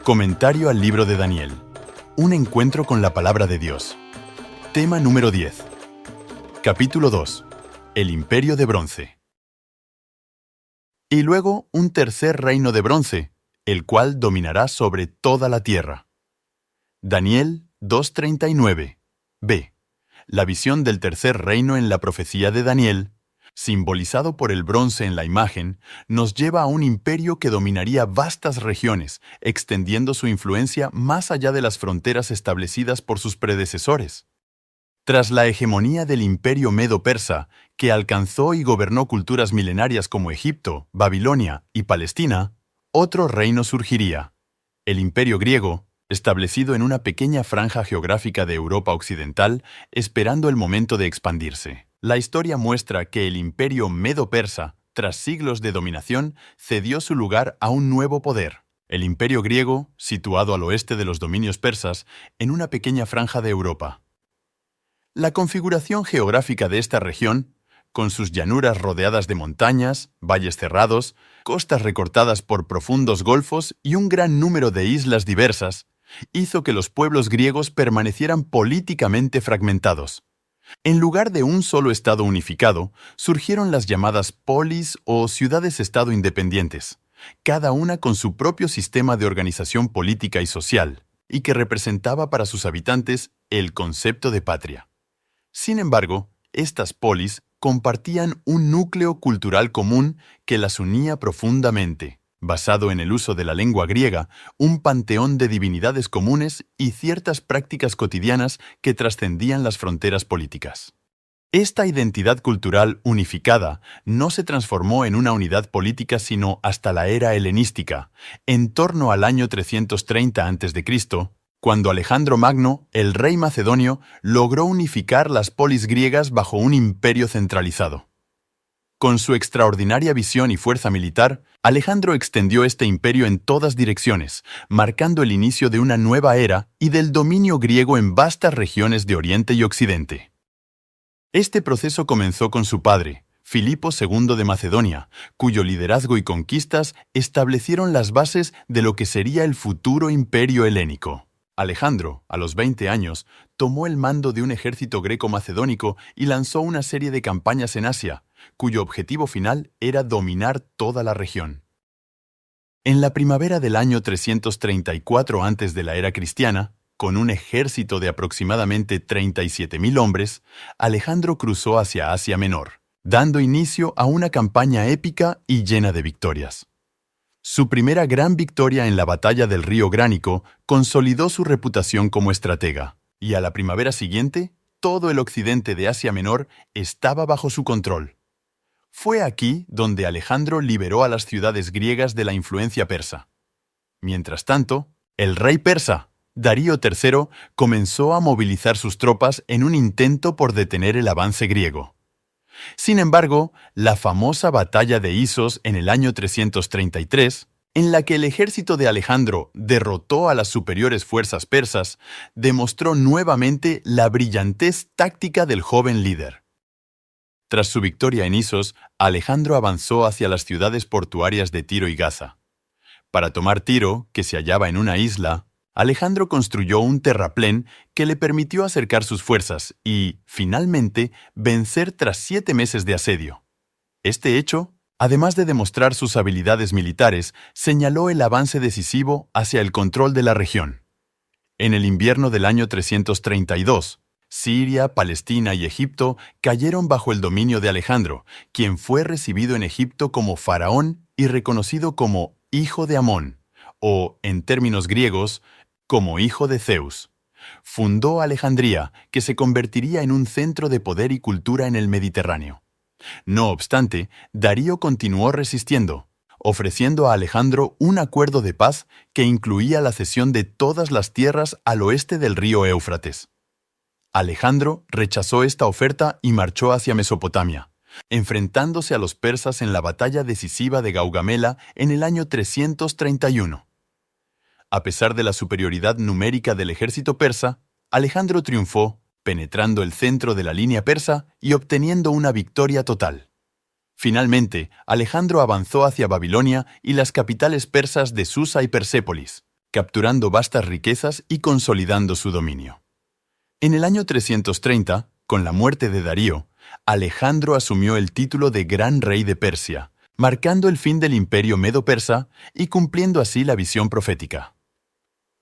Comentario al libro de Daniel. Un encuentro con la palabra de Dios. Tema número 10. Capítulo 2. El Imperio de Bronce. Y luego un tercer reino de bronce, el cual dominará sobre toda la tierra. Daniel 2:39. B. La visión del tercer reino en la profecía de Daniel, simbolizado por el bronce en la imagen, nos lleva a un imperio que dominaría vastas regiones, extendiendo su influencia más allá de las fronteras establecidas por sus predecesores. Tras la hegemonía del imperio medo-persa, que alcanzó y gobernó culturas milenarias como Egipto, Babilonia y Palestina, otro reino surgiría: el imperio griego, establecido en una pequeña franja geográfica de Europa occidental, esperando el momento de expandirse. La historia muestra que el imperio medo-persa, tras siglos de dominación, cedió su lugar a un nuevo poder: el imperio griego, situado al oeste de los dominios persas, en una pequeña franja de Europa. La configuración geográfica de esta región, con sus llanuras rodeadas de montañas, valles cerrados, costas recortadas por profundos golfos y un gran número de islas diversas, hizo que los pueblos griegos permanecieran políticamente fragmentados. En lugar de un solo estado unificado, surgieron las llamadas polis o ciudades-estado independientes, cada una con su propio sistema de organización política y social, y que representaba para sus habitantes el concepto de patria. Sin embargo, estas polis compartían un núcleo cultural común que las unía profundamente, basado en el uso de la lengua griega, un panteón de divinidades comunes y ciertas prácticas cotidianas que trascendían las fronteras políticas. Esta identidad cultural unificada no se transformó en una unidad política sino hasta la era helenística, en torno al año 330 a.C., cuando Alejandro Magno, el rey macedonio, logró unificar las polis griegas bajo un imperio centralizado. Con su extraordinaria visión y fuerza militar, Alejandro extendió este imperio en todas direcciones, marcando el inicio de una nueva era y del dominio griego en vastas regiones de Oriente y Occidente. Este proceso comenzó con su padre, Filipo II de Macedonia, cuyo liderazgo y conquistas establecieron las bases de lo que sería el futuro imperio helénico. Alejandro, a los 20 años, tomó el mando de un ejército greco-macedónico y lanzó una serie de campañas en Asia, cuyo objetivo final era dominar toda la región. En la primavera del año 334 antes de la era cristiana, con un ejército de aproximadamente 37.000 hombres, Alejandro cruzó hacia Asia Menor, dando inicio a una campaña épica y llena de victorias. Su primera gran victoria en la batalla del río Gránico consolidó su reputación como estratega, y a la primavera siguiente, todo el occidente de Asia Menor estaba bajo su control. Fue aquí donde Alejandro liberó a las ciudades griegas de la influencia persa. Mientras tanto, el rey persa, Darío III, comenzó a movilizar sus tropas en un intento por detener el avance griego. Sin embargo, la famosa batalla de Isos en el año 333, en la que el ejército de Alejandro derrotó a las superiores fuerzas persas, demostró nuevamente la brillantez táctica del joven líder. Tras su victoria en Isos, Alejandro avanzó hacia las ciudades portuarias de Tiro y Gaza. Para tomar Tiro, que se hallaba en una isla, Alejandro construyó un terraplén que le permitió acercar sus fuerzas y, finalmente, vencer tras 7 meses de asedio. Este hecho, además de demostrar sus habilidades militares, señaló el avance decisivo hacia el control de la región. En el invierno del año 332, Siria, Palestina y Egipto cayeron bajo el dominio de Alejandro, quien fue recibido en Egipto como faraón y reconocido como hijo de Amón, o, en términos griegos, como hijo de Zeus. Fundó Alejandría, que se convertiría en un centro de poder y cultura en el Mediterráneo. No obstante, Darío continuó resistiendo, ofreciendo a Alejandro un acuerdo de paz que incluía la cesión de todas las tierras al oeste del río Éufrates. Alejandro rechazó esta oferta y marchó hacia Mesopotamia, enfrentándose a los persas en la batalla decisiva de Gaugamela en el año 331. A pesar de la superioridad numérica del ejército persa, Alejandro triunfó, penetrando el centro de la línea persa y obteniendo una victoria total. Finalmente, Alejandro avanzó hacia Babilonia y las capitales persas de Susa y Persépolis, capturando vastas riquezas y consolidando su dominio. En el año 330, con la muerte de Darío, Alejandro asumió el título de Gran Rey de Persia, marcando el fin del imperio medo-persa y cumpliendo así la visión profética.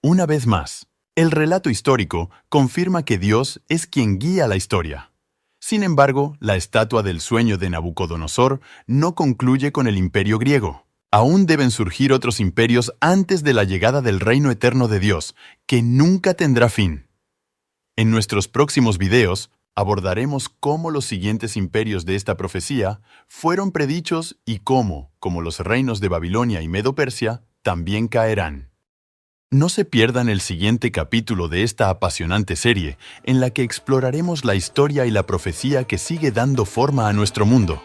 Una vez más, el relato histórico confirma que Dios es quien guía la historia. Sin embargo, la estatua del sueño de Nabucodonosor no concluye con el imperio griego. Aún deben surgir otros imperios antes de la llegada del reino eterno de Dios, que nunca tendrá fin. En nuestros próximos videos, abordaremos cómo los siguientes imperios de esta profecía fueron predichos y cómo, como los reinos de Babilonia y Medo-Persia, también caerán. No se pierdan el siguiente capítulo de esta apasionante serie, en la que exploraremos la historia y la profecía que sigue dando forma a nuestro mundo.